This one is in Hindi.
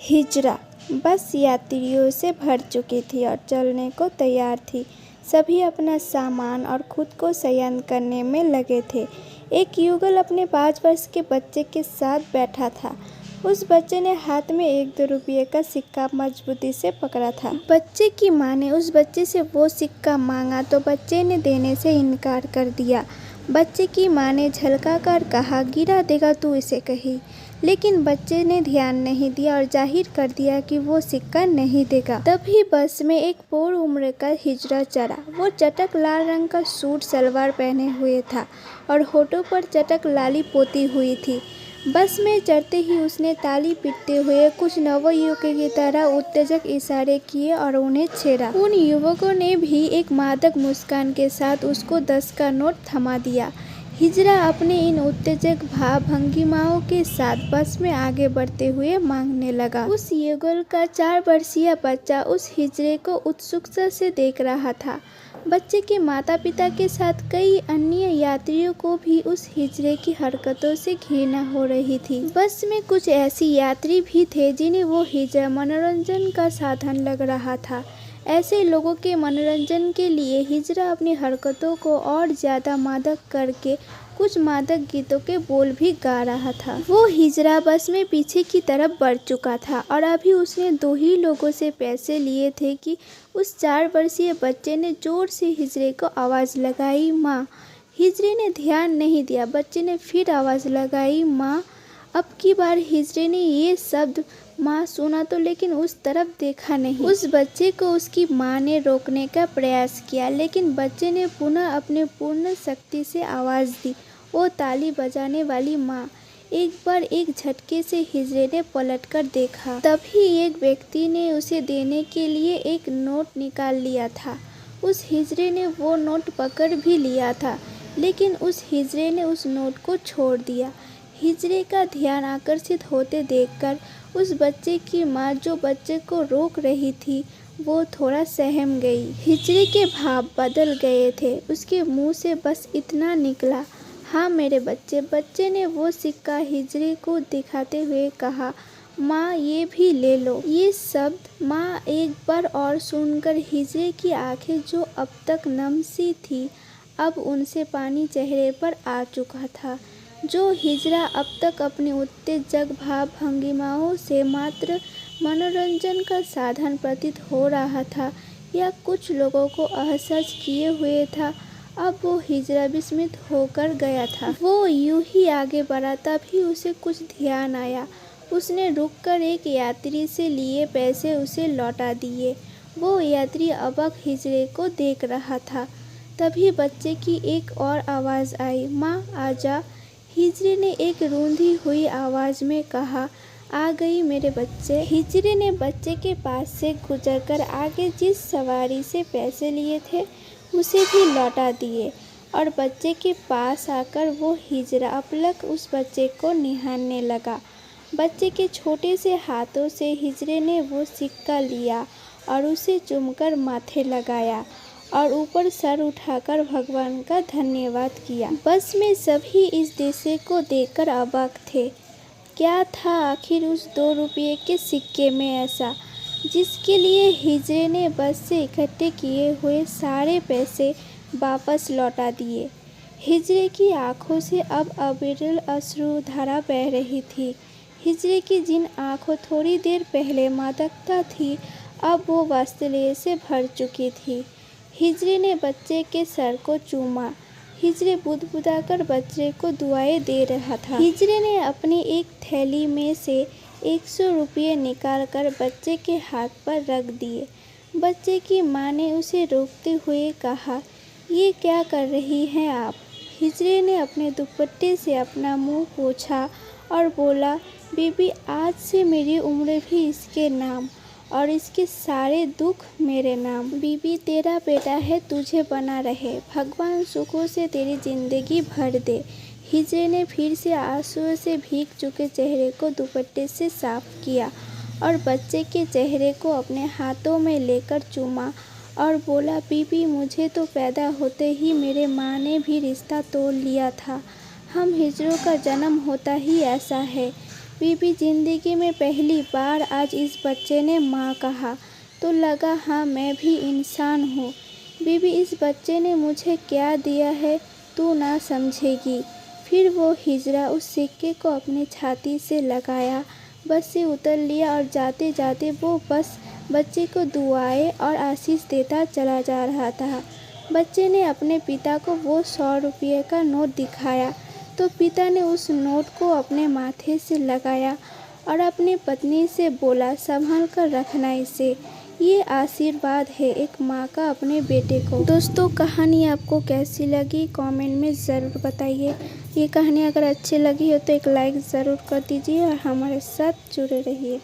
हिजरा बस यात्रियों से भर चुकी थी और चलने को तैयार थी। सभी अपना सामान और खुद को शयन करने में लगे थे। एक युगल अपने 5 वर्ष के बच्चे के साथ बैठा था। उस बच्चे ने हाथ में 1-2 रुपये का सिक्का मजबूती से पकड़ा था। बच्चे की माँ ने उस बच्चे से वो सिक्का मांगा तो बच्चे ने देने से इनकार कर दिया। बच्चे की माँ ने झलका कर कहा, गिरा देगा तू इसे कहीं। लेकिन बच्चे ने ध्यान नहीं दिया और जाहिर कर दिया कि वो सिक्का नहीं देगा। तभी बस में एक पूर्ण उम्र का हिजड़ा चढ़ा। वो चटक लाल रंग का सूट सलवार पहने हुए था और होठों पर चटक लाली पोती हुई थी। बस में चढ़ते ही उसने ताली पीटते हुए कुछ नवयुवकों की तरह उत्तेजक इशारे किए और उन्हें छेड़ा। उन युवकों ने भी एक मादक मुस्कान के साथ उसको 10 का नोट थमा दिया। हिजड़ा अपने इन उत्तेजक भाव भंगिमाओं के साथ बस में आगे बढ़ते हुए मांगने लगा। उस युगल का 4 वर्षीय बच्चा उस हिजड़े को उत्सुकता से देख रहा था। बच्चे के माता पिता के साथ कई अन्य यात्रियों को भी उस हिजड़े की हरकतों से घृणा हो रही थी। बस में कुछ ऐसे यात्री भी थे जिन्हें वो हिजड़ा मनोरंजन का साधन लग रहा था। ऐसे लोगों के मनोरंजन के लिए हिजड़ा अपनी हरकतों को और ज़्यादा मादक करके कुछ मादक गीतों के बोल भी गा रहा था। वो हिजड़ा बस में पीछे की तरफ बढ़ चुका था और अभी उसने 2 ही लोगों से पैसे लिए थे कि उस 4 वर्षीय बच्चे ने जोर से हिजड़े को आवाज़ लगाई, माँ। हिजड़े ने ध्यान नहीं दिया। बच्चे ने फिर आवाज़ लगाई, माँ। अब की बार हिजड़े ने ये शब्द माँ सुना तो लेकिन उस तरफ देखा नहीं। उस बच्चे को उसकी माँ ने रोकने का प्रयास किया लेकिन बच्चे ने पुनः अपने पूर्ण शक्ति से आवाज़ दी, ओ ताली बजाने वाली माँ। एक बार एक झटके से हिजड़े ने पलटकर देखा। तभी एक व्यक्ति ने उसे देने के लिए एक नोट निकाल लिया था। उस हिजड़े ने वो नोट पकड़ भी लिया था लेकिन उस हिजड़े ने उस नोट को छोड़ दिया। हिजड़े का ध्यान आकर्षित होते देखकर उस बच्चे की माँ जो बच्चे को रोक रही थी वो थोड़ा सहम गई। हिजड़े के भाव बदल गए थे। उसके मुंह से बस इतना निकला, हाँ मेरे बच्चे। बच्चे ने वो सिक्का हिजड़े को दिखाते हुए कहा, माँ ये भी ले लो। ये शब्द माँ एक बार और सुनकर हिजड़े की आंखें जो अब तक नम सी थी अब उनसे पानी चेहरे पर आ चुका था। जो हिजड़ा अब तक अपने उत्तेजक भाव भंगिमाओं से मात्र मनोरंजन का साधन प्रतीत हो रहा था या कुछ लोगों को असहज किए हुए था, अब वो हिजड़ा विस्मित होकर गया था। वो यूं ही आगे बढ़ा तभी उसे कुछ ध्यान आया। उसने रुककर एक यात्री से लिए पैसे उसे लौटा दिए। वो यात्री अवाक हिजड़े को देख रहा था। तभी बच्चे की एक और आवाज़ आई, माँ आजा। हिजड़े ने एक रूंधी हुई आवाज़ में कहा, आ गई मेरे बच्चे। हिजड़े ने बच्चे के पास से गुजरकर आगे जिस सवारी से पैसे लिए थे उसे भी लौटा दिए और बच्चे के पास आकर वो हिजड़ा अपलक उस बच्चे को निहारने लगा। बच्चे के छोटे से हाथों से हिजड़े ने वो सिक्का लिया और उसे चूमकर माथे लगाया और ऊपर सर उठाकर भगवान का धन्यवाद किया। बस में सभी इस दृश्य को देखकर अवाक थे। क्या था आखिर उस 2 रुपये के सिक्के में ऐसा जिसके लिए हिजड़े ने बस से इकट्ठे किए हुए सारे पैसे वापस लौटा दिए। हिजड़े की आंखों से अब अविरल अश्रुधारा बह रही थी। हिजड़े की जिन आंखों थोड़ी देर पहले मादकता थी अब वो वात्सल्य से भर चुकी थी। हिजड़े ने बच्चे के सर को चूमा। हिजड़े बुदबुदाकर बच्चे को दुआएं दे रहा था। हिजड़े ने अपनी एक थैली में से 100 रुपये निकालकर बच्चे के हाथ पर रख दिए। बच्चे की माँ ने उसे रोकते हुए कहा, ये क्या कर रही हैं आप? हिजड़े ने अपने दुपट्टे से अपना मुंह पोंछा और बोला, बीबी आज से मेरी उम्र भी इसके नाम और इसके सारे दुख मेरे नाम। बीबी तेरा बेटा है, तुझे बना रहे, भगवान सुखों से तेरी जिंदगी भर दे। हिजड़े ने फिर से आंसुओं से भीग चुके चेहरे को दुपट्टे से साफ किया और बच्चे के चेहरे को अपने हाथों में लेकर चूमा और बोला, बीबी मुझे तो पैदा होते ही मेरे माँ ने भी रिश्ता तोड़ लिया था। हम हिजड़ों का जन्म होता ही ऐसा है। बीबी जिंदगी में पहली बार आज इस बच्चे ने माँ कहा तो लगा हाँ मैं भी इंसान हूँ। बीबी इस बच्चे ने मुझे क्या दिया है तू ना समझेगी। फिर वो हिजरा उस सिक्के को अपने छाती से लगाया, बस से उतर लिया और जाते जाते वो बस बच्चे को दुआएं और आशीष देता चला जा रहा था। बच्चे ने अपने पिता को वो 100 रुपये का नोट दिखाया तो पिता ने उस नोट को अपने माथे से लगाया और अपनी पत्नी से बोला संभाल कर रखना इसे, ये आशीर्वाद है एक माँ का अपने बेटे को। दोस्तों कहानी आपको कैसी लगी कमेंट में ज़रूर बताइए। ये कहानी अगर अच्छी लगी हो तो एक लाइक ज़रूर कर दीजिए और हमारे साथ जुड़े रहिए।